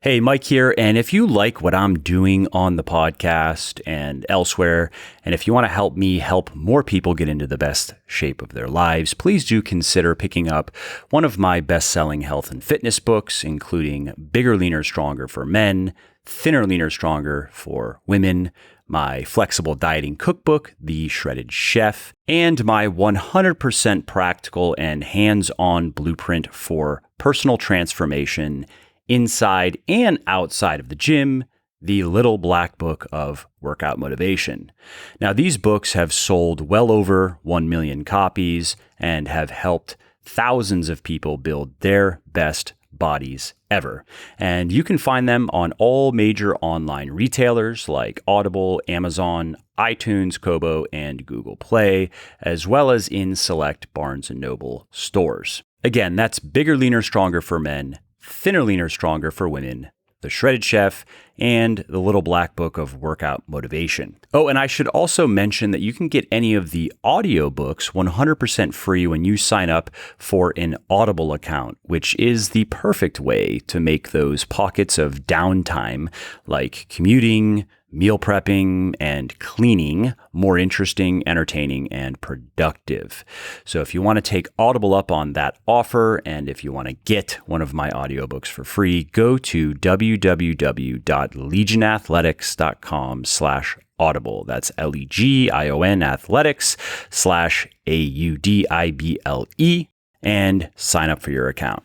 Hey, Mike here, and if you like what I'm doing on the podcast and elsewhere, and if you want to help me help more people get into the best shape of their lives, please do consider picking up one of my best-selling health and fitness books, including Bigger, Leaner, Stronger for Men, Thinner, Leaner, Stronger for Women, my flexible dieting cookbook, The Shredded Chef, and my 100% practical and hands-on blueprint for personal transformation inside and outside of the gym, The Little Black Book of Workout Motivation. Now, these books have sold well over 1 million copies and have helped thousands of people build their best bodies ever. And you can find them on all major online retailers like Audible, Amazon, iTunes, Kobo, and Google Play, as well as in select Barnes & Noble stores. Again, that's Bigger, Leaner, Stronger for Men, Thinner, Leaner, Stronger for Women, The Shredded Chef, and The Little Black Book of Workout Motivation. Oh, and I should also mention that you can get any of the audiobooks 100% free when you sign up for an Audible account, which is the perfect way to make those pockets of downtime like commuting, meal prepping, and cleaning more interesting, entertaining, and productive. So if you want to take Audible up on that offer, and if you want to get one of my audiobooks for free, go to www.legionathletics.com/audible. That's LEGION athletics/AUDIBLE and sign up for your account.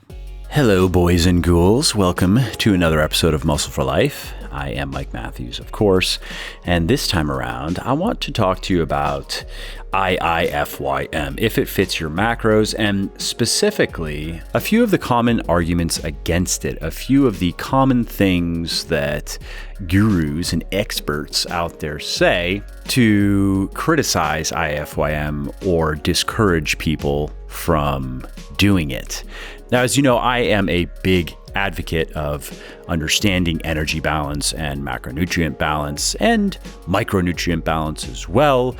Hello, boys and ghouls. Welcome to another episode of Muscle for Life. I am Mike Matthews, of course, and this time around, I want to talk to you about IIFYM, if it fits your macros, and specifically, a few of the common arguments against it, a few of the common things that gurus and experts out there say to criticize IIFYM or discourage people from doing it. Now, as you know, I am a big advocate of understanding energy balance and macronutrient balance and micronutrient balance as well.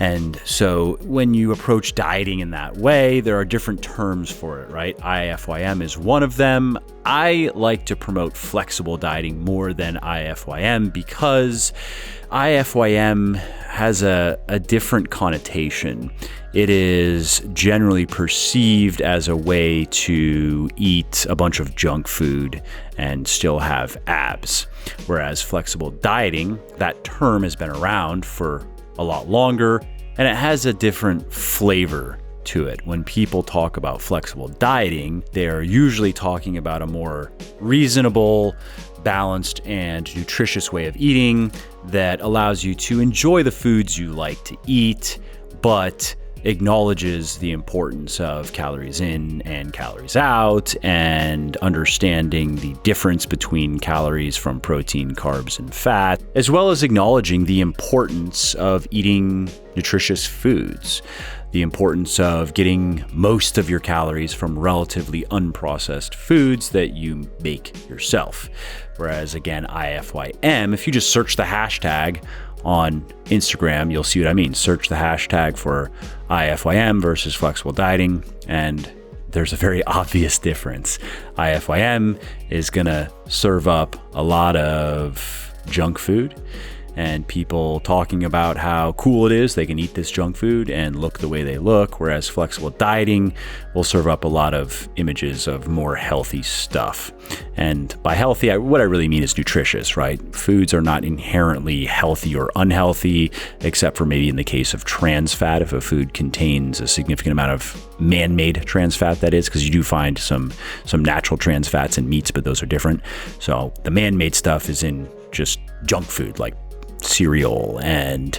And so when you approach dieting in that way, there are different terms for it, right? IIFYM is one of them. I like to promote flexible dieting more than IIFYM because IIFYM has a different connotation. It is generally perceived as a way to eat a bunch of junk food and still have abs. Whereas flexible dieting, that term has been around for a lot longer and it has a different flavor to it. When people talk about flexible dieting, they're usually talking about a more reasonable, balanced, and nutritious way of eating that allows you to enjoy the foods you like to eat, but acknowledges the importance of calories in and calories out and understanding the difference between calories from protein, carbs, and fat, as well as acknowledging the importance of eating nutritious foods, the importance of getting most of your calories from relatively unprocessed foods that you make yourself. Whereas again, IIFYM, if you just search the hashtag on Instagram, you'll see what I mean. Search the hashtag for IIFYM versus flexible dieting, and there's a very obvious difference. IIFYM is gonna serve up a lot of junk food and people talking about how cool it is they can eat this junk food and look the way they look, whereas flexible dieting will serve up a lot of images of more healthy stuff. And by healthy, what I really mean is nutritious, right? Foods are not inherently healthy or unhealthy, except for maybe in the case of trans fat, if a food contains a significant amount of man-made trans fat, that is, because you do find some natural trans fats in meats, but those are different. So the man-made stuff is in just junk food, like cereal and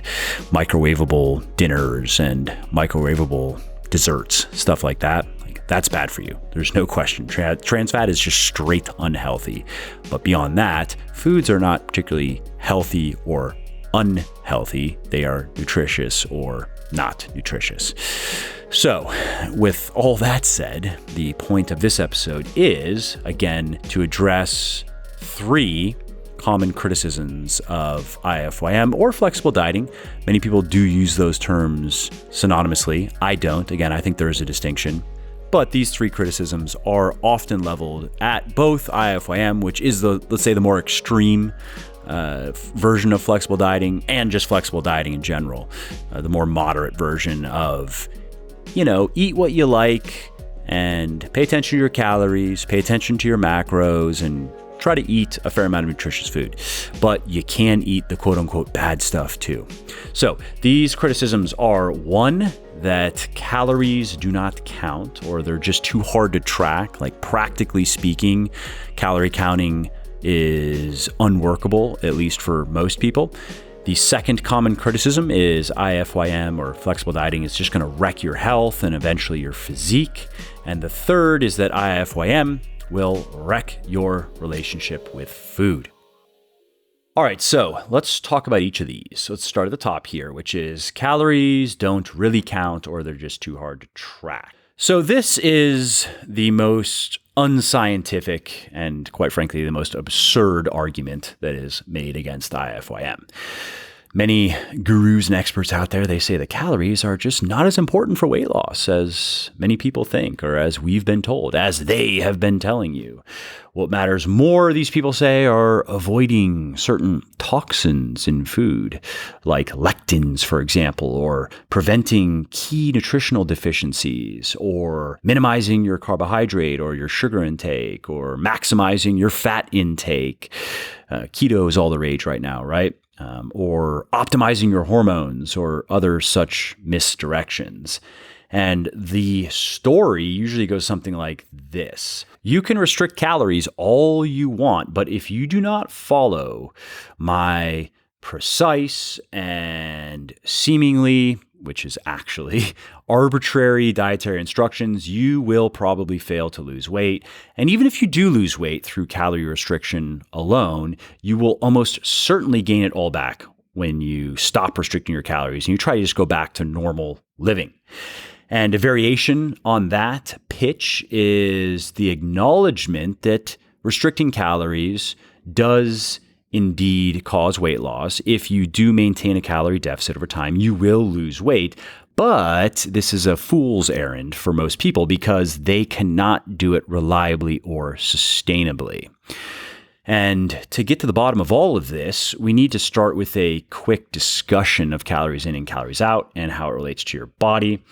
microwavable dinners and microwavable desserts, stuff like that. That's bad for you. There's no question. Trans fat is just straight unhealthy. But beyond that, foods are not particularly healthy or unhealthy. They are nutritious or not nutritious. So, with all that said, the point of this episode is, again, to address 3 common criticisms of IIFYM or flexible dieting. Many people do use those terms synonymously. I don't. Again, I think there is a distinction. But these three criticisms are often leveled at both IIFYM, which is let's say the more extreme version of flexible dieting, and just flexible dieting in general, the more moderate version of, eat what you like and pay attention to your calories, pay attention to your macros, and try to eat a fair amount of nutritious food. But you can eat the quote unquote bad stuff too. So these criticisms are: one, that calories do not count, or they're just too hard to track. Like, practically speaking, calorie counting is unworkable, at least for most people. The second common criticism is IIFYM, or flexible dieting, is just going to wreck your health and eventually your physique. And the third is that IIFYM will wreck your relationship with food. All right, so let's talk about each of these. Let's start at the top here, which is calories don't really count, or they're just too hard to track. So this is the most unscientific and, quite frankly, the most absurd argument that is made against IIFYM. Many gurus and experts out there, they say that calories are just not as important for weight loss as many people think, or as we've been told, as they have been telling you. What matters more, these people say, are avoiding certain toxins in food, like lectins, for example, or preventing key nutritional deficiencies, or minimizing your carbohydrate or your sugar intake, or maximizing your fat intake. Keto is all the rage right now, right? Or optimizing your hormones, or other such misdirections. And the story usually goes something like this. You can restrict calories all you want, but if you do not follow my precise and seemingly, which is actually arbitrary dietary instructions, you will probably fail to lose weight. And even if you do lose weight through calorie restriction alone, you will almost certainly gain it all back when you stop restricting your calories and you try to just go back to normal living. And a variation on that pitch is the acknowledgement that restricting calories does indeed cause weight loss. If you do maintain a calorie deficit over time, you will lose weight. But this is a fool's errand for most people because they cannot do it reliably or sustainably. And to get to the bottom of all of this, we need to start with a quick discussion of calories in and calories out and how it relates to your body.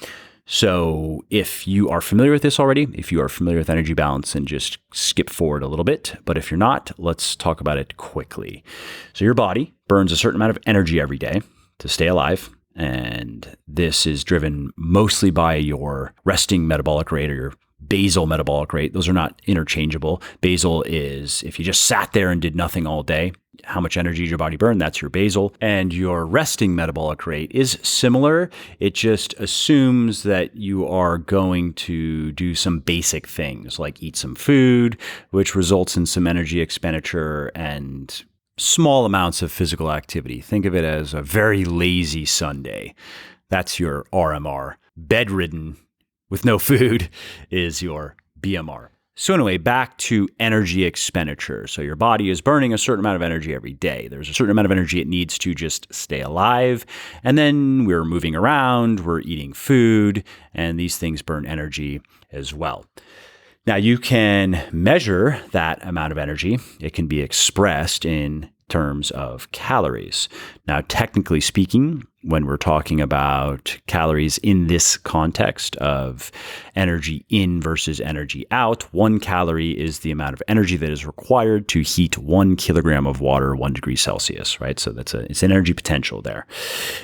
So if you are familiar with this already, if you are familiar with energy balance, then just skip forward a little bit. But if you're not, let's talk about it quickly. So your body burns a certain amount of energy every day to stay alive. And this is driven mostly by your resting metabolic rate, or your basal metabolic rate. Those are not interchangeable. Basal is if you just sat there and did nothing all day, how much energy did your body burn? That's your basal. And your resting metabolic rate is similar. It just assumes that you are going to do some basic things like eat some food, which results in some energy expenditure and small amounts of physical activity. Think of it as a very lazy Sunday. That's your RMR. Bedridden with no food is your BMR. So anyway, back to energy expenditure. So your body is burning a certain amount of energy every day. There's a certain amount of energy it needs to just stay alive. And then we're moving around, we're eating food, and these things burn energy as well. Now you can measure that amount of energy. It can be expressed in terms of calories. Now, technically speaking, when we're talking about calories in this context of energy in versus energy out, 1 calorie is the amount of energy that is required to heat 1 kilogram of water 1 degree Celsius, right? So it's an energy potential there.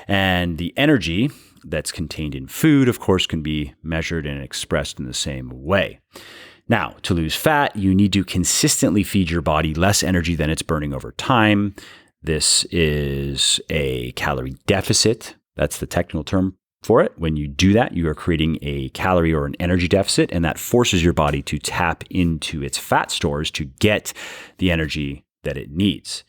And the energy that's contained in food, of course, can be measured and expressed in the same way. Now, to lose fat, you need to consistently feed your body less energy than it's burning over time. This is a calorie deficit. That's the technical term for it. When you do that, you are creating a calorie or an energy deficit, and that forces your body to tap into its fat stores to get the energy that it needs.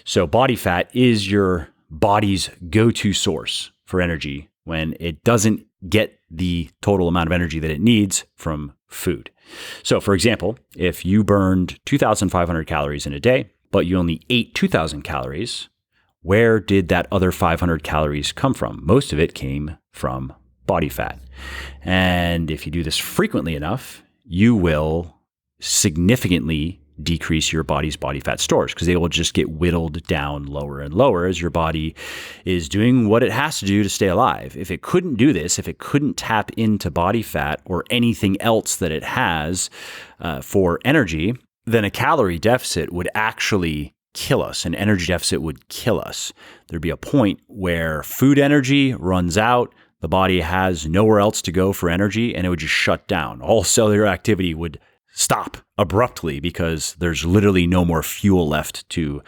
So body fat is your body's go-to source for energy when it doesn't get the total amount of energy that it needs from food. So for example, if you burned 2,500 calories in a day, but you only ate 2,000 calories, where did that other 500 calories come from? Most of it came from body fat. And if you do this frequently enough, you will significantly decrease your body's body fat stores because they will just get whittled down lower and lower as your body is doing what it has to do to stay alive. If it couldn't do this, if it couldn't tap into body fat or anything else that it has for energy, then a calorie deficit would actually kill us. An energy deficit would kill us. There'd be a point where food energy runs out, the body has nowhere else to go for energy, and it would just shut down. All cellular activity would stop abruptly because there's literally no more fuel left to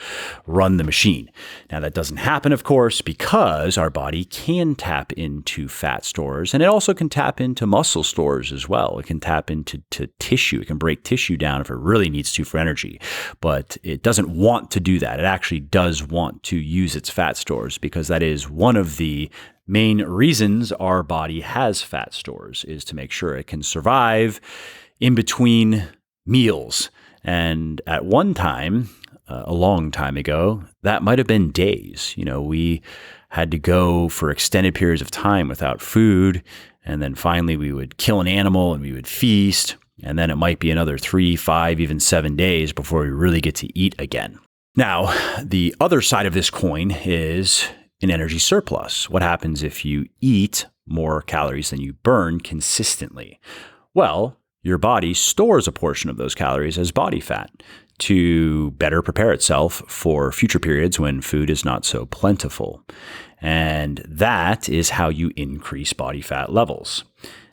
run the machine. Now, that doesn't happen, of course, because our body can tap into fat stores, and it also can tap into muscle stores as well. It can tap into tissue. It can break tissue down if it really needs to for energy, but it doesn't want to do that. It actually does want to use its fat stores because that is one of the main reasons our body has fat stores, is to make sure it can survive in between meals. And at one time, a long time ago, that might have been days. We had to go for extended periods of time without food. And then finally we would kill an animal and we would feast. And then it might be another 3, 5, even 7 days before we really get to eat again. Now, the other side of this coin is an energy surplus. What happens if you eat more calories than you burn consistently? Well, your body stores a portion of those calories as body fat to better prepare itself for future periods when food is not so plentiful. And that is how you increase body fat levels.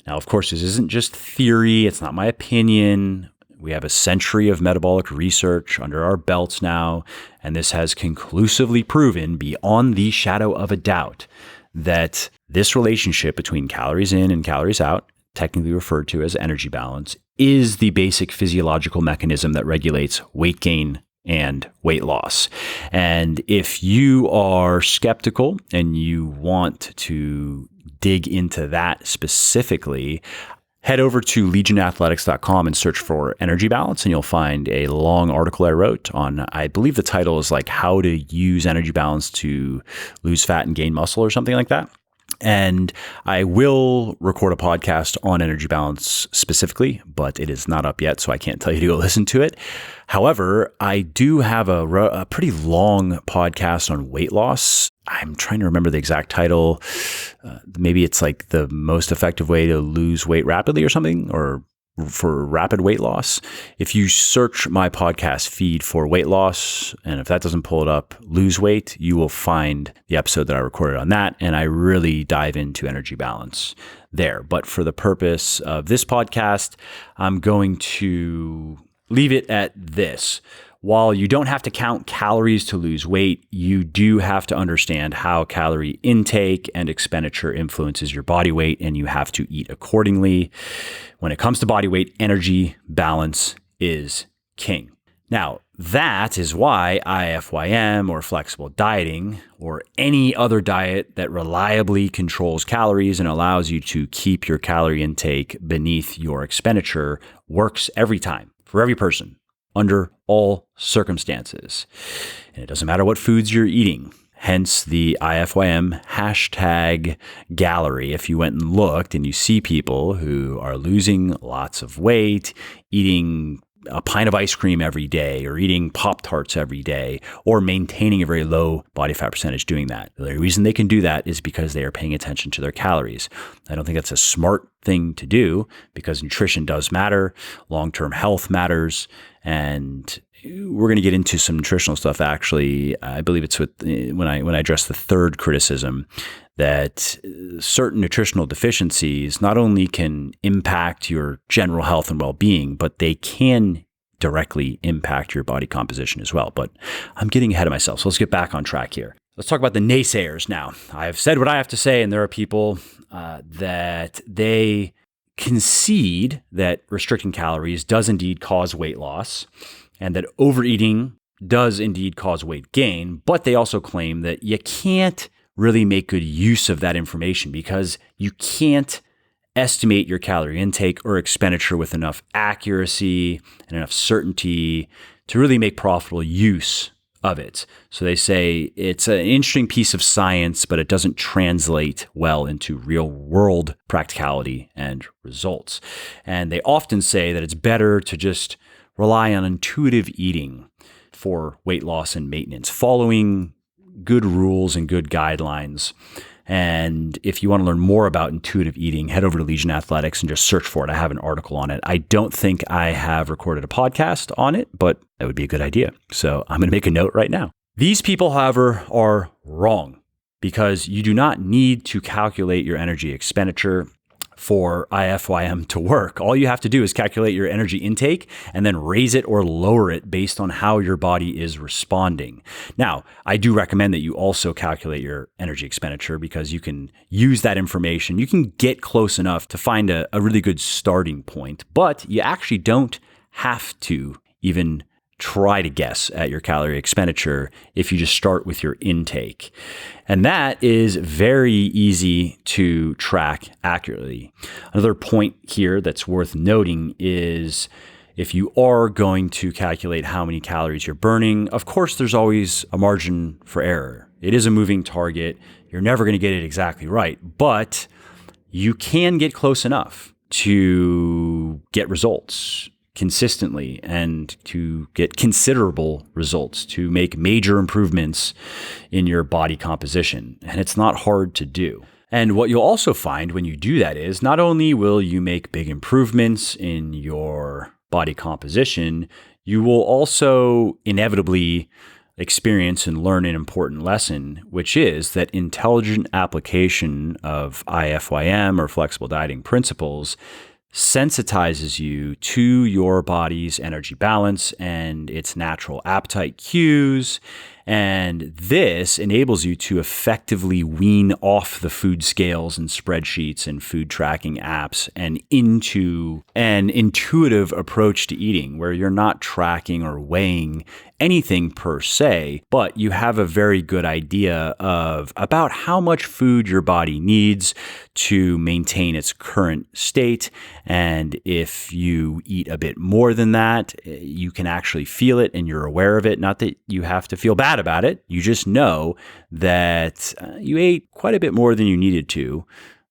Now, of course, this isn't just theory. It's not my opinion. We have a century of metabolic research under our belts now, and this has conclusively proven beyond the shadow of a doubt that this relationship between calories in and calories out, technically referred to as energy balance, is the basic physiological mechanism that regulates weight gain and weight loss. And if you are skeptical and you want to dig into that specifically, head over to legionathletics.com and search for energy balance, and you'll find a long article I wrote on, I believe the title is like how to use energy balance to lose fat and gain muscle or something like that. And I will record a podcast on energy balance specifically, but it is not up yet, so I can't tell you to go listen to it. However, I do have a pretty long podcast on weight loss. I'm trying to remember the exact title. Maybe it's like the most effective way to lose weight rapidly or something, or for rapid weight loss. If you search my podcast feed for weight loss, and if that doesn't pull it up, lose weight, you will find the episode that I recorded on that. And I really dive into energy balance there. But for the purpose of this podcast, I'm going to leave it at this. While you don't have to count calories to lose weight, you do have to understand how calorie intake and expenditure influences your body weight, and you have to eat accordingly. When it comes to body weight, energy balance is king. Now, that is why IIFYM or flexible dieting or any other diet that reliably controls calories and allows you to keep your calorie intake beneath your expenditure works every time for every person, under all circumstances. And it doesn't matter what foods you're eating. Hence the IIFYM hashtag gallery. If you went and looked and you see people who are losing lots of weight, eating a pint of ice cream every day, or eating Pop-Tarts every day, or maintaining a very low body fat percentage doing that. The reason they can do that is because they are paying attention to their calories. I don't think that's a smart thing to do because nutrition does matter, long-term health matters, and we're going to get into some nutritional stuff. Actually, I believe it's when I address the third criticism that certain nutritional deficiencies not only can impact your general health and well-being, but they can directly impact your body composition as well. But I'm getting ahead of myself, so let's get back on track here. Let's talk about the naysayers now. I've said what I have to say, and there are people that they concede that restricting calories does indeed cause weight loss, and that overeating does indeed cause weight gain, but they also claim that you can't really make good use of that information because you can't estimate your calorie intake or expenditure with enough accuracy and enough certainty to really make profitable use of it. So they say it's an interesting piece of science, but it doesn't translate well into real world practicality and results. And they often say that it's better to just rely on intuitive eating for weight loss and maintenance, following good rules and good guidelines. And if you want to learn more about intuitive eating, head over to Legion Athletics and just search for it. I have an article on it. I don't think I have recorded a podcast on it, but that would be a good idea. So I'm going to make a note right now. These people, however, are wrong because you do not need to calculate your energy expenditure for IIFYM to work. All you have to do is calculate your energy intake and then raise it or lower it based on how your body is responding. Now, I do recommend that you also calculate your energy expenditure because you can use that information. You can get close enough to find a really good starting point, but you actually don't have to even try to guess at your calorie expenditure if you just start with your intake. And that is very easy to track accurately. Another point here that's worth noting is if you are going to calculate how many calories you're burning, of course, there's always a margin for error. It is a moving target. You're never going to get it exactly right, but you can get close enough to get results consistently and to get considerable results, to make major improvements in your body composition. And it's not hard to do. And what you'll also find when you do that is not only will you make big improvements in your body composition, you will also inevitably experience and learn an important lesson, which is that intelligent application of IIFYM or flexible dieting principles sensitizes you to your body's energy balance and its natural appetite cues. And this enables you to effectively wean off the food scales and spreadsheets and food tracking apps and into an intuitive approach to eating where you're not tracking or weighing anything per se, but you have a very good idea of about how much food your body needs to maintain its current state. And if you eat a bit more than that, you can actually feel it and you're aware of it. Not that you have to feel bad about it. You just know that you ate quite a bit more than you needed to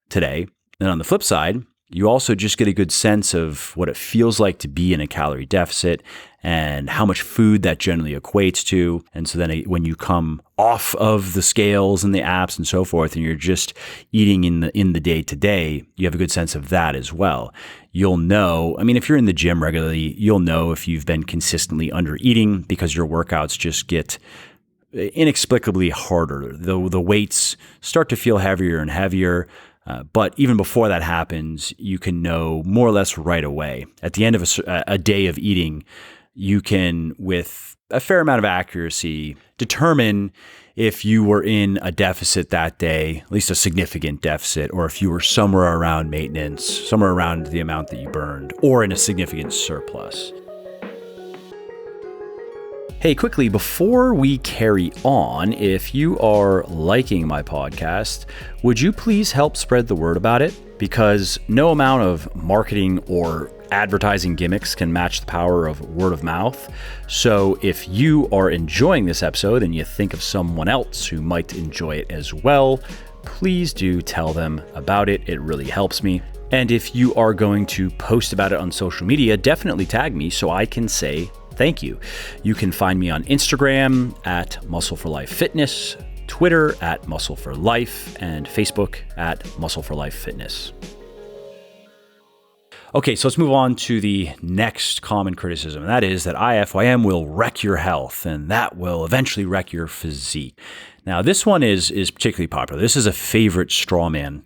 today. And on the flip side, you also just get a good sense of what it feels like to be in a calorie deficit and how much food that generally equates to. And so then when you come off of the scales and the apps and so forth, and you're just eating in the day to day, you have a good sense of that as well. You'll know, I mean, if you're in the gym regularly, you'll know if you've been consistently under eating because your workouts just get inexplicably harder. The weights start to feel heavier and heavier. But even before that happens, you can know more or less right away. At the end of a day of eating, you can, with a fair amount of accuracy, determine if you were in a deficit that day, at least a significant deficit, or if you were somewhere around maintenance, somewhere around the amount that you burned, or in a significant surplus. Hey, quickly, before we carry on, if you are liking my podcast, would you please help spread the word about it? Because no amount of marketing or advertising gimmicks can match the power of word of mouth. So if you are enjoying this episode and you think of someone else who might enjoy it as well, please do tell them about it. It really helps me. And if you are going to post about it on social media, definitely tag me so I can say thank you. You can find me on Instagram at Muscle for Life Fitness, Twitter at Muscle for Life, and Facebook at Muscle for Life Fitness. Okay, so let's move on to the next common criticism, and that is that IIFYM will wreck your health, and that will eventually wreck your physique. Now, this one is particularly popular. This is a favorite straw man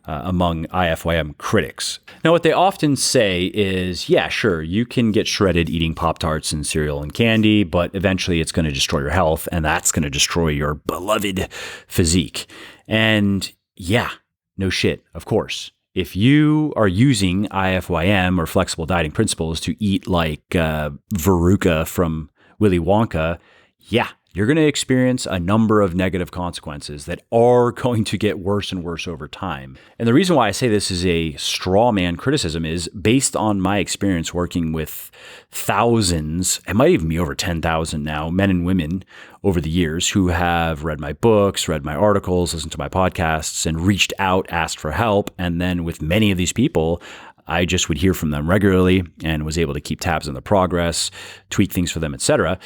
among IIFYM critics. Now, what they often say is, yeah, sure, you can get shredded eating Pop-Tarts and cereal and candy, but eventually it's going to destroy your health, and that's going to destroy your beloved physique. And yeah, no shit, of course. If you are using IIFYM or flexible dieting principles to eat like Veruca from Willy Wonka, yeah, you're going to experience a number of negative consequences that are going to get worse and worse over time. And the reason why I say this is a straw man criticism is based on my experience working with thousands, it might even be over 10,000 now, men and women over the years who have read my books, read my articles, listened to my podcasts, and reached out, asked for help. And then with many of these people, I just would hear from them regularly and was able to keep tabs on the progress, tweak things for them, etc.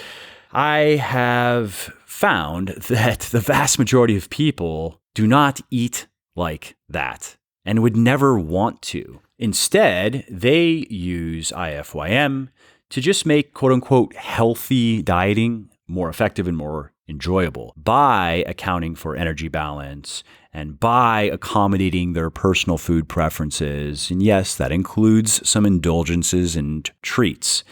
I have found that the vast majority of people do not eat like that and would never want to. Instead, they use IIFYM to just make quote unquote healthy dieting more effective and more enjoyable by accounting for energy balance and by accommodating their personal food preferences. And yes, that includes some indulgences and treats.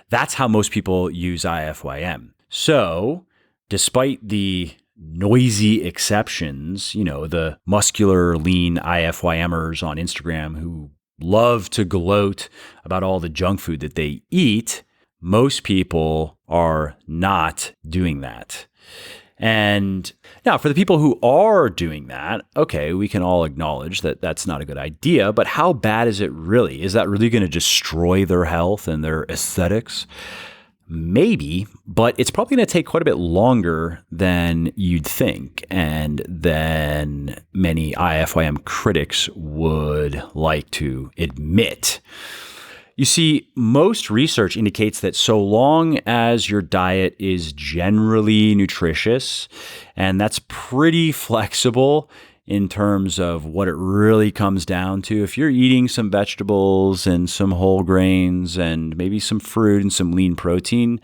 That's how most people use IIFYM. So despite the noisy exceptions, the muscular, lean IIFYMers on Instagram who love to gloat about all the junk food that they eat, most people are not doing that. And now for the people who are doing that, okay, we can all acknowledge that that's not a good idea, but how bad is it really? Is that really going to destroy their health and their aesthetics? Maybe, but it's probably going to take quite a bit longer than you'd think and than many IIFYM critics would like to admit. You see, most research indicates that so long as your diet is generally nutritious, and that's pretty flexible in terms of what it really comes down to. If you're eating some vegetables and some whole grains and maybe some fruit and some lean protein,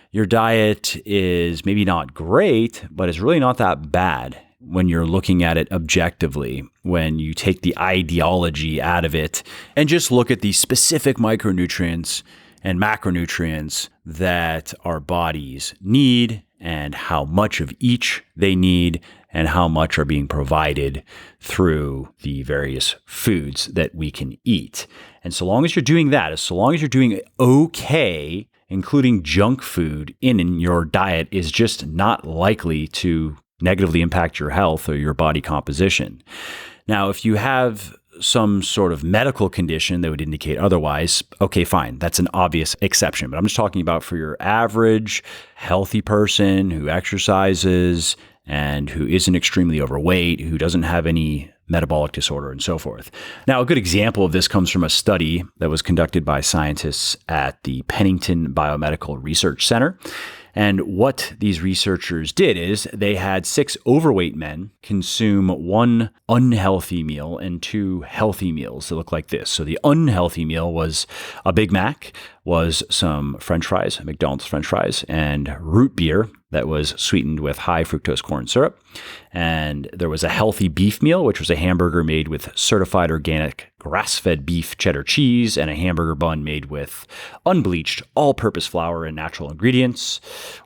your diet is maybe not great, but it's really not that bad when you're looking at it objectively, when you take the ideology out of it and just look at the specific micronutrients and macronutrients that our bodies need and how much of each they need and how much are being provided through the various foods that we can eat. And so long as you're doing that, so long as you're doing okay, including junk food in your diet is just not likely to negatively impact your health or your body composition. Now, if you have some sort of medical condition that would indicate otherwise, okay, fine. That's an obvious exception. But I'm just talking about for your average healthy person who exercises and who isn't extremely overweight, who doesn't have any metabolic disorder and so forth. Now, a good example of this comes from a study that was conducted by scientists at the Pennington Biomedical Research Center. And what these researchers did is they had 6 overweight men consume 1 unhealthy meal and 2 healthy meals that look like this. So the unhealthy meal was a Big Mac, was some French fries, McDonald's French fries, and root beer that was sweetened with high fructose corn syrup. And there was a healthy beef meal, which was a hamburger made with certified organic grass-fed beef cheddar cheese and a hamburger bun made with unbleached all-purpose flour and natural ingredients,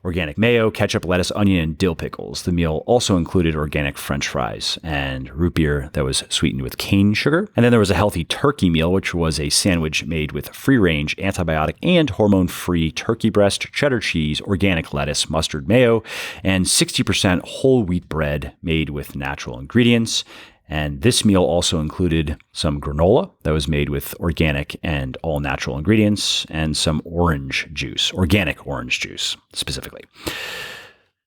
organic mayo, ketchup, lettuce, onion, and dill pickles. The meal also included organic French fries and root beer that was sweetened with cane sugar. And then there was a healthy turkey meal, which was a sandwich made with free-range, antibiotic, and hormone-free turkey breast, cheddar cheese, organic lettuce, mustard mayo, and 60% whole wheat bread made with natural ingredients. And this meal also included some granola that was made with organic and all natural ingredients and some orange juice, organic orange juice specifically.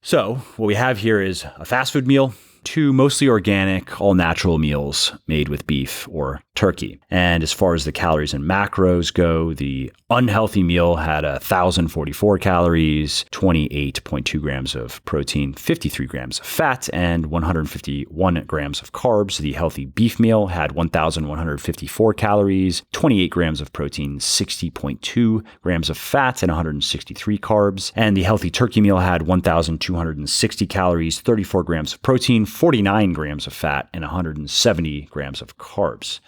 So what we have here is a fast food meal, 2 mostly organic, all natural meals made with beef or turkey. And as far as the calories and macros go, the unhealthy meal had 1,044 calories, 28.2 grams of protein, 53 grams of fat, and 151 grams of carbs. The healthy beef meal had 1,154 calories, 28 grams of protein, 60.2 grams of fat, and 163 carbs. And the healthy turkey meal had 1,260 calories, 34 grams of protein, 49 grams of fat, and 170 grams of carbs.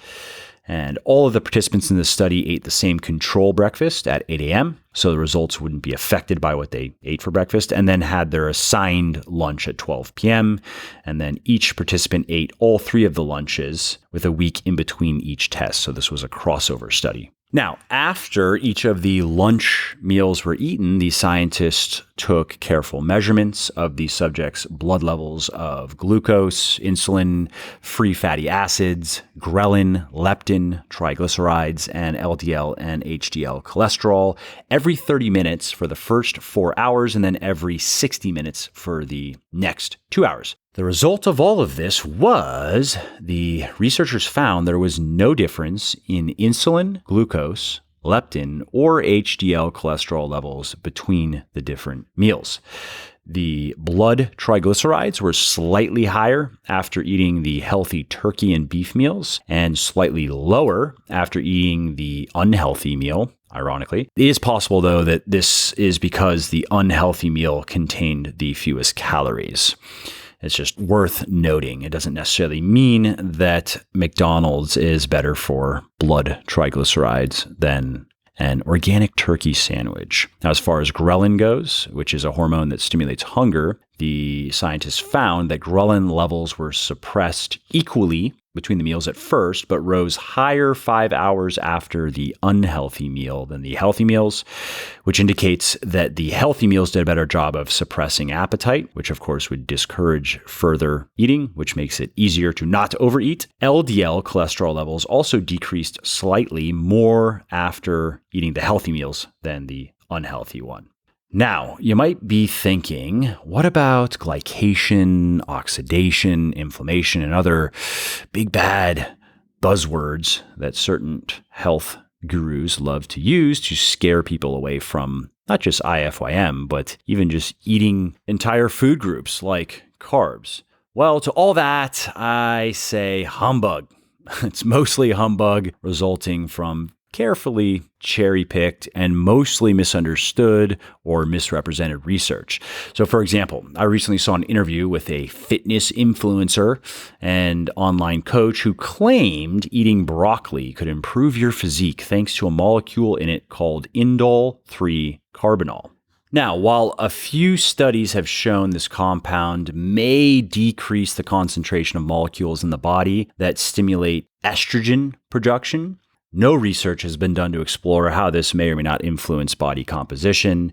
And all of the participants in this study ate the same control breakfast at 8 a.m., so the results wouldn't be affected by what they ate for breakfast, and then had their assigned lunch at 12 p.m., and then each participant ate all 3 of the lunches with a week in between each test. So this was a crossover study. Now, after each of the lunch meals were eaten, the scientists took careful measurements of the subjects' blood levels of glucose, insulin, free fatty acids, ghrelin, leptin, triglycerides, and LDL and HDL cholesterol every 30 minutes for the first 4 hours and then every 60 minutes for the next 2 hours. The result of all of this was the researchers found there was no difference in insulin, glucose, leptin, or HDL cholesterol levels between the different meals. The blood triglycerides were slightly higher after eating the healthy turkey and beef meals and slightly lower after eating the unhealthy meal. Ironically, it is possible, though, that this is because the unhealthy meal contained the fewest calories. It's just worth noting. It doesn't necessarily mean that McDonald's is better for blood triglycerides than an organic turkey sandwich. Now, as far as ghrelin goes, which is a hormone that stimulates hunger, the scientists found that ghrelin levels were suppressed equally between the meals at first, but rose higher 5 hours after the unhealthy meal than the healthy meals, which indicates that the healthy meals did a better job of suppressing appetite, which of course would discourage further eating, which makes it easier to not overeat. LDL cholesterol levels also decreased slightly more after eating the healthy meals than the unhealthy one. Now, you might be thinking, what about glycation, oxidation, inflammation, and other big bad buzzwords that certain health gurus love to use to scare people away from not just IIFYM, but even just eating entire food groups like carbs? Well, to all that, I say humbug. It's mostly humbug resulting from carefully cherry-picked and mostly misunderstood or misrepresented research. So, for example, I recently saw an interview with a fitness influencer and online coach who claimed eating broccoli could improve your physique thanks to a molecule in it called indole 3-carbinol. Now, while a few studies have shown this compound may decrease the concentration of molecules in the body that stimulate estrogen production, no research has been done to explore how this may or may not influence body composition.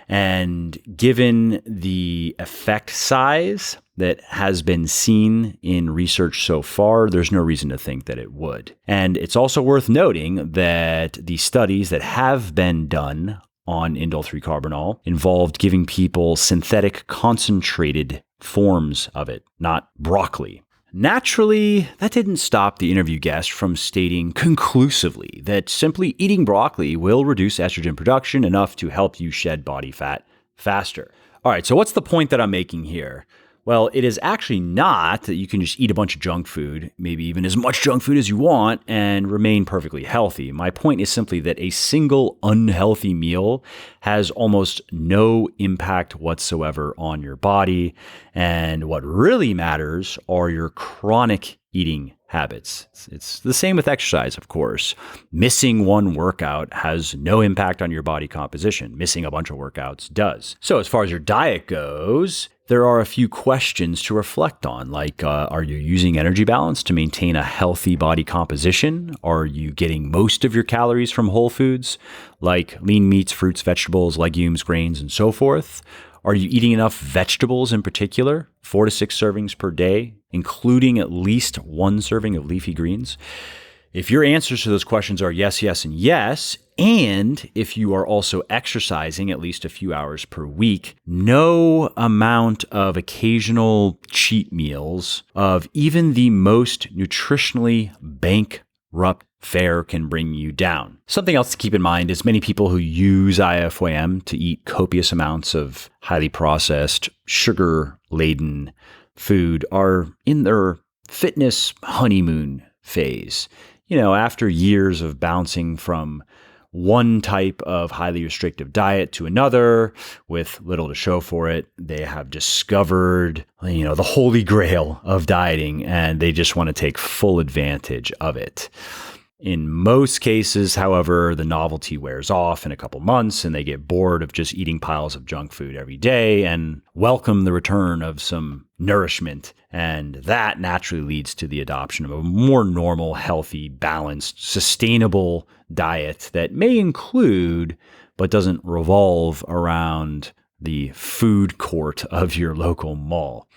And given the effect size that has been seen in research so far, there's no reason to think that it would. And it's also worth noting that the studies that have been done on indole 3-carbinol involved giving people synthetic concentrated forms of it, not broccoli. Naturally, that didn't stop the interview guest from stating conclusively that simply eating broccoli will reduce estrogen production enough to help you shed body fat faster. All right, so what's the point that I'm making here? Well, it is actually not that you can just eat a bunch of junk food, maybe even as much junk food as you want, and remain perfectly healthy. My point is simply that a single unhealthy meal has almost no impact whatsoever on your body. And what really matters are your chronic eating habits. It's the same with exercise, of course. Missing one workout has no impact on your body composition. Missing a bunch of workouts does. So as far as your diet goes, there are a few questions to reflect on, like are you using energy balance to maintain a healthy body composition? Are you getting most of your calories from whole foods, like lean meats, fruits, vegetables, legumes, grains, and so forth? Are you eating enough vegetables in particular, 4 to 6 servings per day, including at least 1 serving of leafy greens? If your answers to those questions are yes, yes, and yes, and if you are also exercising at least a few hours per week, no amount of occasional cheat meals of even the most nutritionally bankrupt fare can bring you down. Something else to keep in mind is many people who use IIFYM to eat copious amounts of highly processed, sugar-laden food are in their fitness honeymoon phase. You know, after years of bouncing from one type of highly restrictive diet to another with little to show for it, they have discovered, the holy grail of dieting, and they just want to take full advantage of it. In most cases, however, the novelty wears off in a couple months and they get bored of just eating piles of junk food every day and welcome the return of some nourishment. And that naturally leads to the adoption of a more normal, healthy, balanced, sustainable diet that may include, but doesn't revolve around the food court of your local mall.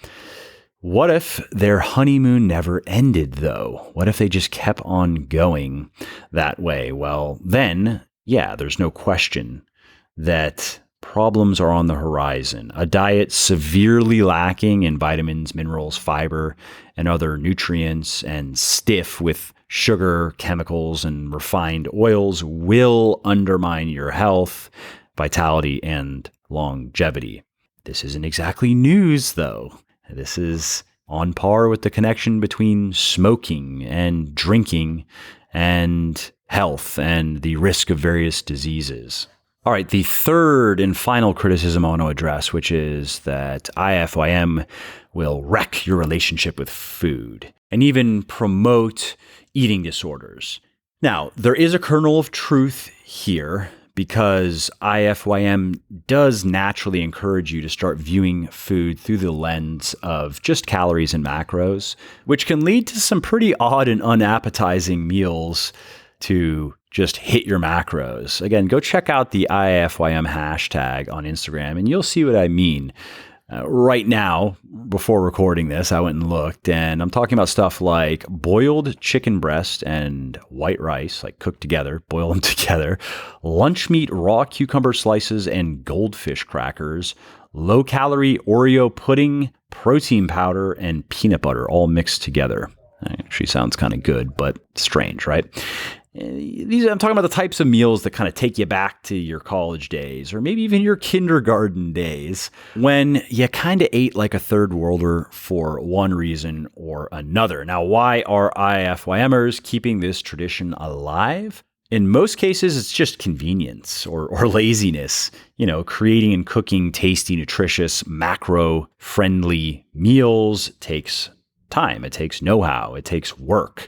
What if their honeymoon never ended, though? What if they just kept on going that way? Well, then, yeah, there's no question that problems are on the horizon. A diet severely lacking in vitamins, minerals, fiber, and other nutrients, and stiff with sugar, chemicals, and refined oils will undermine your health, vitality, and longevity. This isn't exactly news, though. This is on par with the connection between smoking and drinking and health and the risk of various diseases. All right, the third and final criticism I want to address, which is that IIFYM will wreck your relationship with food and even promote eating disorders. Now, there is a kernel of truth here, because IIFYM does naturally encourage you to start viewing food through the lens of just calories and macros, which can lead to some pretty odd and unappetizing meals to just hit your macros. Again, go check out the IIFYM hashtag on Instagram and you'll see what I mean. Right now, before recording this, I went and looked, and I'm talking about stuff like boiled chicken breast and white rice, like cooked together, boil them together, lunch meat, raw cucumber slices, and goldfish crackers, low-calorie Oreo pudding, protein powder, and peanut butter, all mixed together. Actually sounds kind of good, but strange, right? I'm talking about the types of meals that kind of take you back to your college days or maybe even your kindergarten days when you kind of ate like a third worlder for one reason or another. Now, why are IIFYMers keeping this tradition alive? In most cases, it's just convenience or laziness. Creating and cooking tasty, nutritious, macro-friendly meals takes time. It takes know-how. It takes work.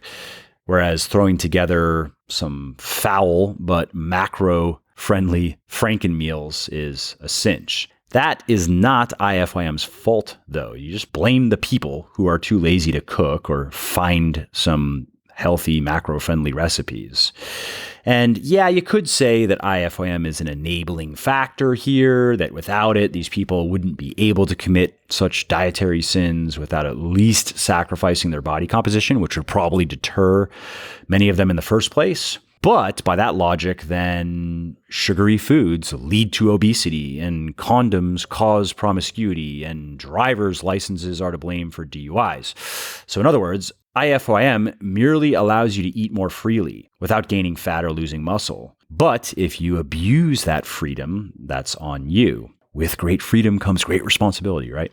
Whereas throwing together some foul but macro-friendly Franken meals is a cinch. That is not IIFYM's fault, though. You just blame the people who are too lazy to cook or find some healthy, macro-friendly recipes. And yeah, you could say that IIFYM is an enabling factor here, that without it, these people wouldn't be able to commit such dietary sins without at least sacrificing their body composition, which would probably deter many of them in the first place. But by that logic, then sugary foods lead to obesity, and condoms cause promiscuity, and driver's licenses are to blame for DUIs. So in other words, IIFYM merely allows you to eat more freely without gaining fat or losing muscle. But if you abuse that freedom, that's on you. With great freedom comes great responsibility, right?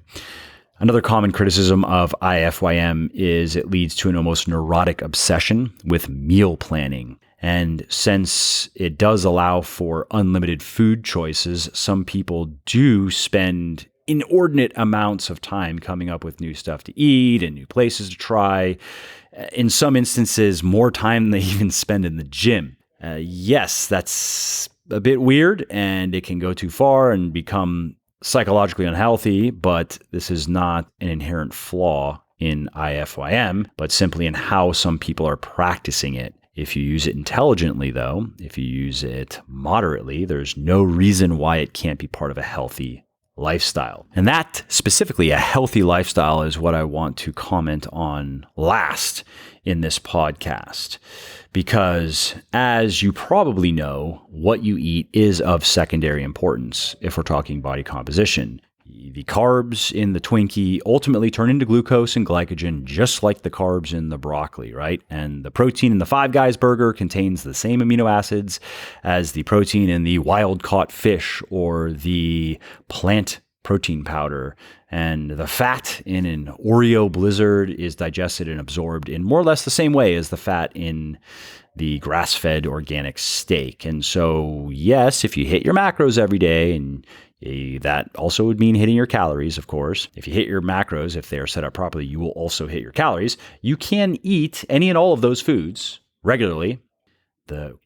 Another common criticism of IIFYM is it leads to an almost neurotic obsession with meal planning. And since it does allow for unlimited food choices, some people do spend inordinate amounts of time coming up with new stuff to eat and new places to try. In some instances, more time than they even spend in the gym. Yes, that's a bit weird and it can go too far and become psychologically unhealthy, but this is not an inherent flaw in IIFYM, but simply in how some people are practicing it. If you use it intelligently, though, if you use it moderately, there's no reason why it can't be part of a healthy lifestyle. And that specifically, a healthy lifestyle, is what I want to comment on last in this podcast. Because as you probably know, what you eat is of secondary importance if we're talking body composition. The carbs in the Twinkie ultimately turn into glucose and glycogen, just like the carbs in the broccoli, right? And the protein in the Five Guys burger contains the same amino acids as the protein in the wild-caught fish or the plant protein powder. And the fat in an Oreo Blizzard is digested and absorbed in more or less the same way as the fat in the grass-fed organic steak. And so, yes, if you hit your macros every day, and that also would mean hitting your calories, of course. If you hit your macros, if they are set up properly, you will also hit your calories. You can eat any and all of those foods regularly the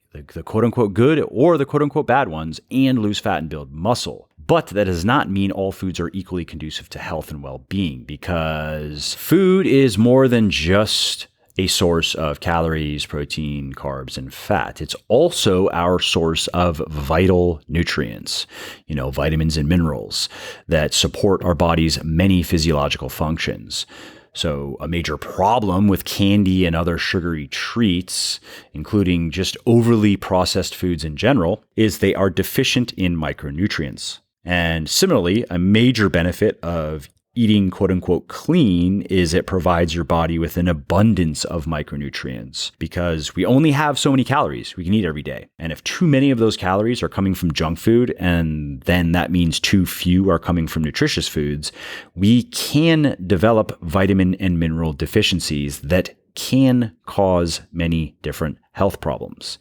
quote unquote good or the quote unquote bad ones, and lose fat and build muscle. But that does not mean all foods are equally conducive to health and well-being, because food is more than just a source of calories, protein, carbs, and fat. It's also our source of vital nutrients, vitamins and minerals that support our body's many physiological functions. So a major problem with candy and other sugary treats, including just overly processed foods in general, is they are deficient in micronutrients. And similarly, a major benefit of eating quote unquote clean is it provides your body with an abundance of micronutrients, because we only have so many calories we can eat every day. And if too many of those calories are coming from junk food, and then that means too few are coming from nutritious foods, we can develop vitamin and mineral deficiencies that can cause many different health problems.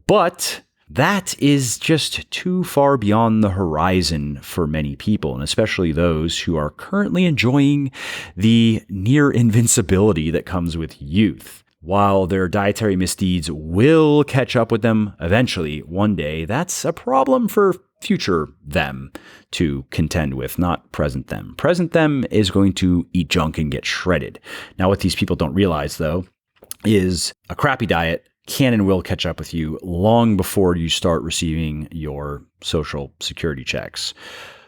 But that is just too far beyond the horizon for many people, and especially those who are currently enjoying the near invincibility that comes with youth. While their dietary misdeeds will catch up with them eventually one day, that's a problem for future them to contend with, not present them. Present them is going to eat junk and get shredded. Now, what these people don't realize, though, is a crappy diet can and will catch up with you long before you start receiving your social security checks.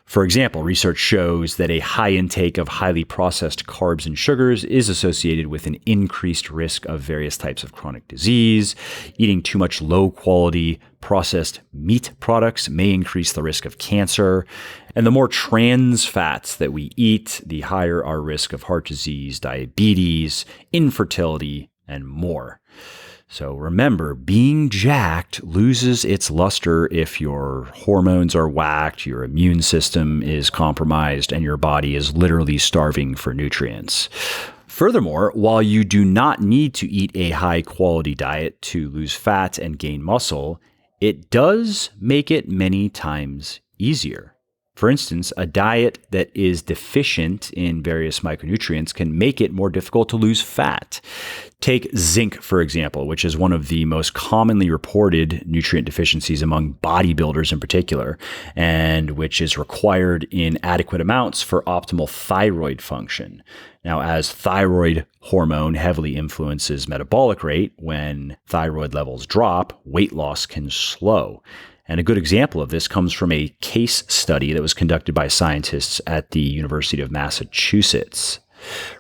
For example, research shows that a high intake of highly processed carbs and sugars is associated with an increased risk of various types of chronic disease. Eating too much low-quality processed meat products may increase the risk of cancer. And the more trans fats that we eat, the higher our risk of heart disease, diabetes, infertility, and more. So remember, being jacked loses its luster if your hormones are whacked, your immune system is compromised, and your body is literally starving for nutrients. Furthermore, while you do not need to eat a high-quality diet to lose fat and gain muscle, it does make it many times easier. For instance, a diet that is deficient in various micronutrients can make it more difficult to lose fat. Take zinc, for example, which is one of the most commonly reported nutrient deficiencies among bodybuilders in particular, and which is required in adequate amounts for optimal thyroid function. Now, as thyroid hormone heavily influences metabolic rate, when thyroid levels drop, weight loss can slow. And a good example of this comes from a case study that was conducted by scientists at the University of Massachusetts.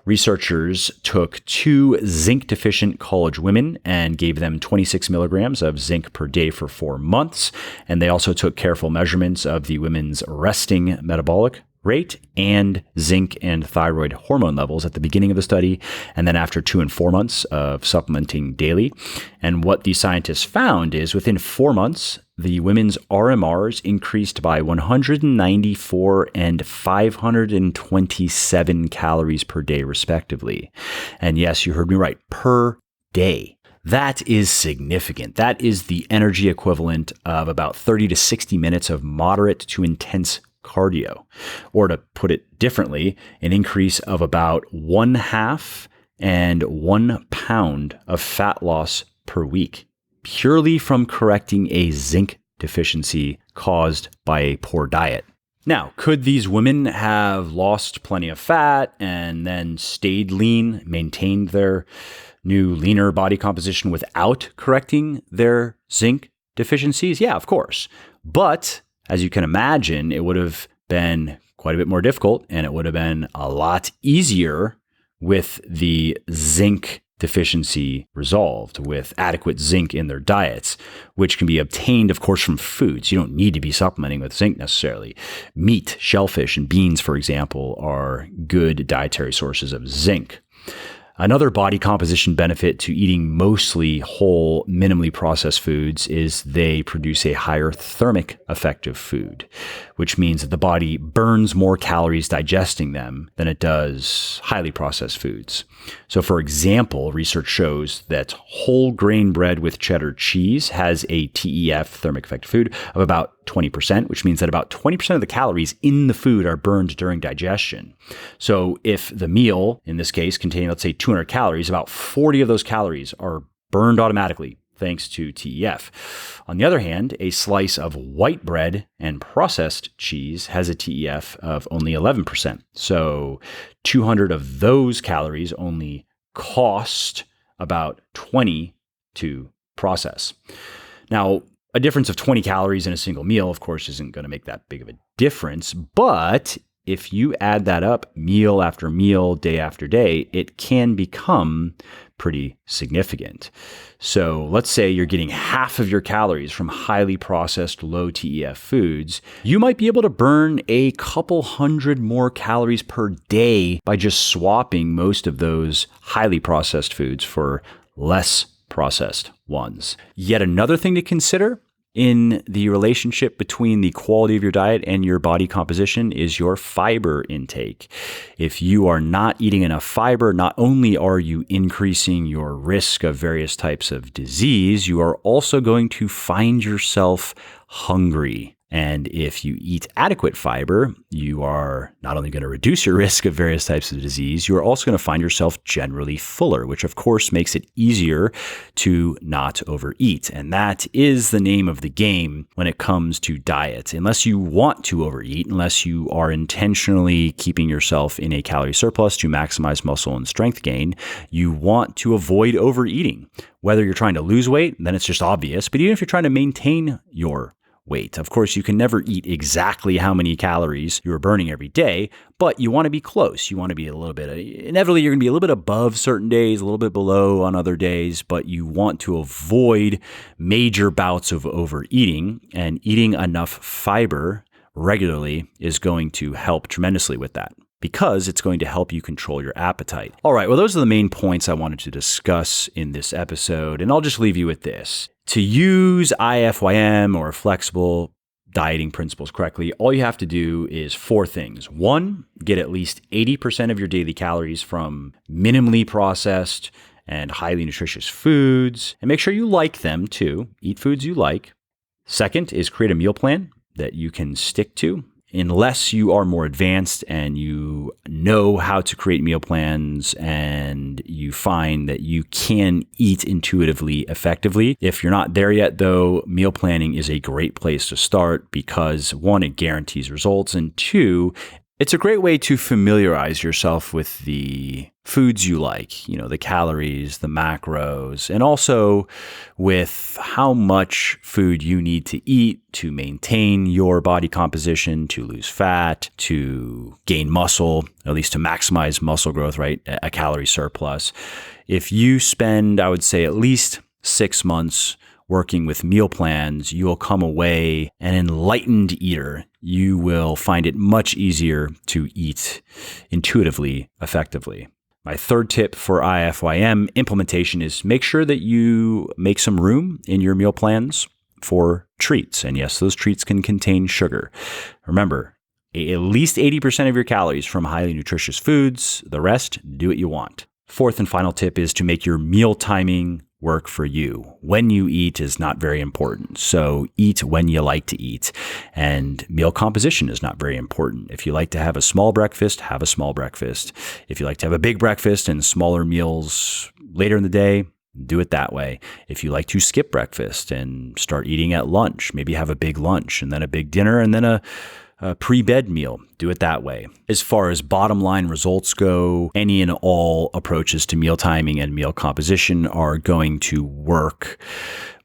Researchers took 2 zinc-deficient college women and gave them 26 milligrams of zinc per day for 4 months. And they also took careful measurements of the women's resting metabolic rate and zinc and thyroid hormone levels at the beginning of the study, and then after 2 and 4 months of supplementing daily. And what the scientists found is within 4 months, the women's RMRs increased by 194 and 527 calories per day, respectively. And yes, you heard me right, per day. That is significant. That is the energy equivalent of about 30 to 60 minutes of moderate to intense cardio. Or to put it differently, an increase of about 1/2 and 1 pound of fat loss per week, purely from correcting a zinc deficiency caused by a poor diet. Now, could these women have lost plenty of fat and then stayed lean, maintained their new leaner body composition without correcting their zinc deficiencies? Yeah, of course. But as you can imagine, it would have been quite a bit more difficult, and it would have been a lot easier with the zinc deficiency resolved, with adequate zinc in their diets, which can be obtained, of course, from foods. You don't need to be supplementing with zinc necessarily. Meat, shellfish, and beans, for example, are good dietary sources of zinc. Another body composition benefit to eating mostly whole, minimally processed foods is they produce a higher thermic effect of food, which means that the body burns more calories digesting them than it does highly processed foods. So, for example, research shows that whole grain bread with cheddar cheese has a TEF, thermic effect of food, of about 20%, which means that about 20% of the calories in the food are burned during digestion. So if the meal, in this case, containing, let's say, 200 calories, about 40 of those calories are burned automatically thanks to TEF. On the other hand, a slice of white bread and processed cheese has a TEF of only 11%. So 200 of those calories only cost about 20 to process. Now, a difference of 20 calories in a single meal, of course, isn't going to make that big of a difference, but if you add that up meal after meal, day after day, it can become pretty significant. So let's say you're getting half of your calories from highly processed low TEF foods. You might be able to burn a couple hundred more calories per day by just swapping most of those highly processed foods for less processed ones. Yet another thing to consider in the relationship between the quality of your diet and your body composition is your fiber intake. If you are not eating enough fiber, not only are you increasing your risk of various types of disease, you are also going to find yourself hungry. And if you eat adequate fiber, you are not only going to reduce your risk of various types of disease, you are also going to find yourself generally fuller, which of course makes it easier to not overeat. And that is the name of the game when it comes to diet. Unless you want to overeat, unless you are intentionally keeping yourself in a calorie surplus to maximize muscle and strength gain, you want to avoid overeating. Whether you're trying to lose weight, then it's just obvious. But even if you're trying to maintain your weight. Of course, you can never eat exactly how many calories you are burning every day, but you want to be close. You want to be a little bit, inevitably, you're going to be a little bit above certain days, a little bit below on other days, but you want to avoid major bouts of overeating, and eating enough fiber regularly is going to help tremendously with that, because it's going to help you control your appetite. All right, well, those are the main points I wanted to discuss in this episode, and I'll just leave you with this. To use IIFYM or flexible dieting principles correctly, all you have to do is 4 things. 1, get at least 80% of your daily calories from minimally processed and highly nutritious foods, and make sure you like them too. Eat foods you like. 2nd is create a meal plan that you can stick to. Unless you are more advanced and you know how to create meal plans and you find that you can eat intuitively effectively. If you're not there yet, though, meal planning is a great place to start because 1, it guarantees results, and 2, it's a great way to familiarize yourself with the foods you like, the calories, the macros, and also with how much food you need to eat to maintain your body composition, to lose fat, to gain muscle, at least to maximize muscle growth, right? A calorie surplus. If you spend, I would say, at least 6 months working with meal plans, you will come away an enlightened eater. You will find it much easier to eat intuitively, effectively. My 3rd tip for IIFYM implementation is make sure that you make some room in your meal plans for treats. And yes, those treats can contain sugar. Remember, at least 80% of your calories from highly nutritious foods. The rest, do what you want. 4th and final tip is to make your meal timing work for you. When you eat is not very important. So eat when you like to eat. And meal composition is not very important. If you like to have a small breakfast, have a small breakfast. If you like to have a big breakfast and smaller meals later in the day, do it that way. If you like to skip breakfast and start eating at lunch, maybe have a big lunch and then a big dinner and then a pre-bed meal, do it that way. As far as bottom line results go, any and all approaches to meal timing and meal composition are going to work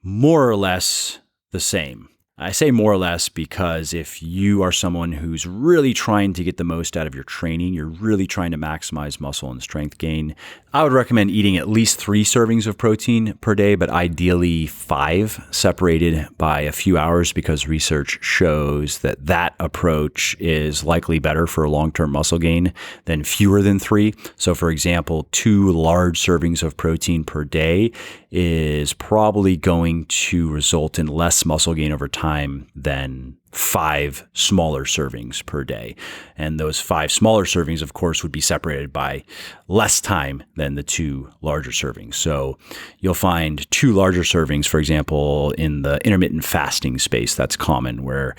more or less the same. I say more or less because if you are someone who's really trying to get the most out of your training, you're really trying to maximize muscle and strength gain, I would recommend eating at least 3 servings of protein per day, but ideally 5, separated by a few hours, because research shows that that approach is likely better for long-term muscle gain than fewer than 3. So for example, 2 large servings of protein per day is probably going to result in less muscle gain over time than 5 smaller servings per day. And those 5 smaller servings, of course, would be separated by less time than the 2 larger servings. So you'll find 2 larger servings, for example, in the intermittent fasting space. That's common, where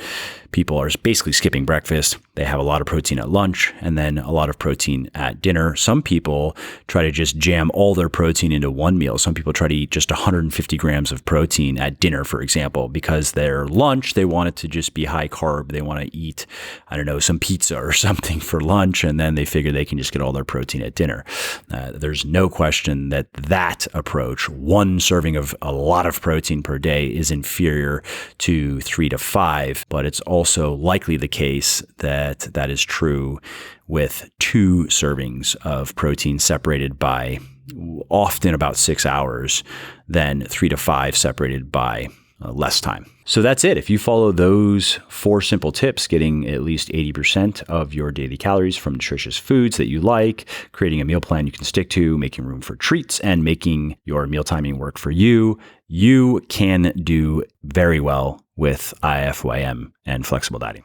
people are basically skipping breakfast. They have a lot of protein at lunch and then a lot of protein at dinner. Some people try to just jam all their protein into one meal. Some people try to eat just 150 grams of protein at dinner, for example, because their lunch, they want it to just be high carb. They want to eat, some pizza or something for lunch, and then they figure they can just get all their protein at dinner. There's no question that approach, 1 serving of a lot of protein per day, is inferior to 3 to 5, but it's also likely the case that is true with 2 servings of protein separated by often about 6 hours than 3 to 5 separated by less time. So that's it. If you follow those 4 simple tips, getting at least 80% of your daily calories from nutritious foods that you like, creating a meal plan you can stick to, making room for treats, and making your meal timing work for you, you can do very well with IIFYM and flexible dieting.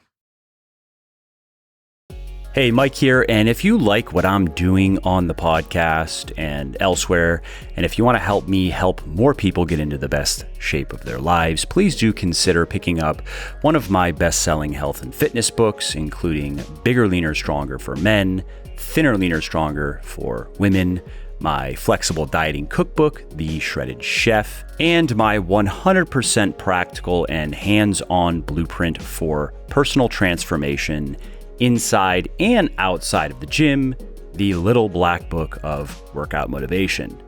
Hey, Mike here, and if you like what I'm doing on the podcast and elsewhere, and if you want to help me help more people get into the best shape of their lives, please do consider picking up one of my best-selling health and fitness books, including Bigger, Leaner, Stronger for Men, Thinner, Leaner, Stronger for Women, my flexible dieting cookbook, The Shredded Chef, and my 100% practical and hands-on blueprint for personal transformation inside and outside of the gym, The Little Black Book of Workout Motivation.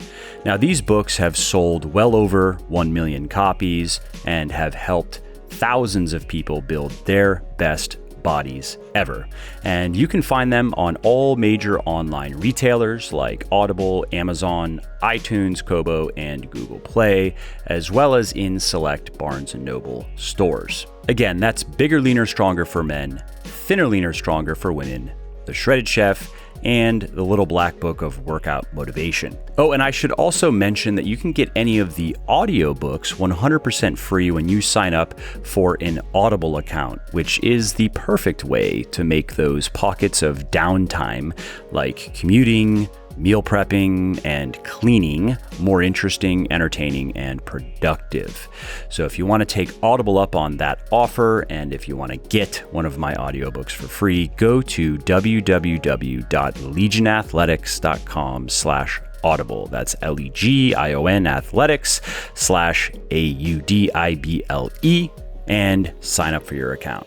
Now, these books have sold well over 1 million copies and have helped thousands of people build their best bodies ever. And you can find them on all major online retailers like Audible, Amazon, iTunes, Kobo, and Google Play, as well as in select Barnes & Noble stores. Again, that's Bigger, Leaner, Stronger for Men, Thinner, Leaner, Stronger for Women, The Shredded Chef, and The Little Black Book of Workout Motivation. Oh, and I should also mention that you can get any of the audiobooks 100% free when you sign up for an Audible account, which is the perfect way to make those pockets of downtime, like commuting, meal prepping, and cleaning, more interesting, entertaining, and productive. So if you want to take Audible up on that offer, and if you want to get one of my audiobooks for free, go to www.legionathletics.com/audible. That's LEGION athletics/AUDIBLE, and sign up for your account.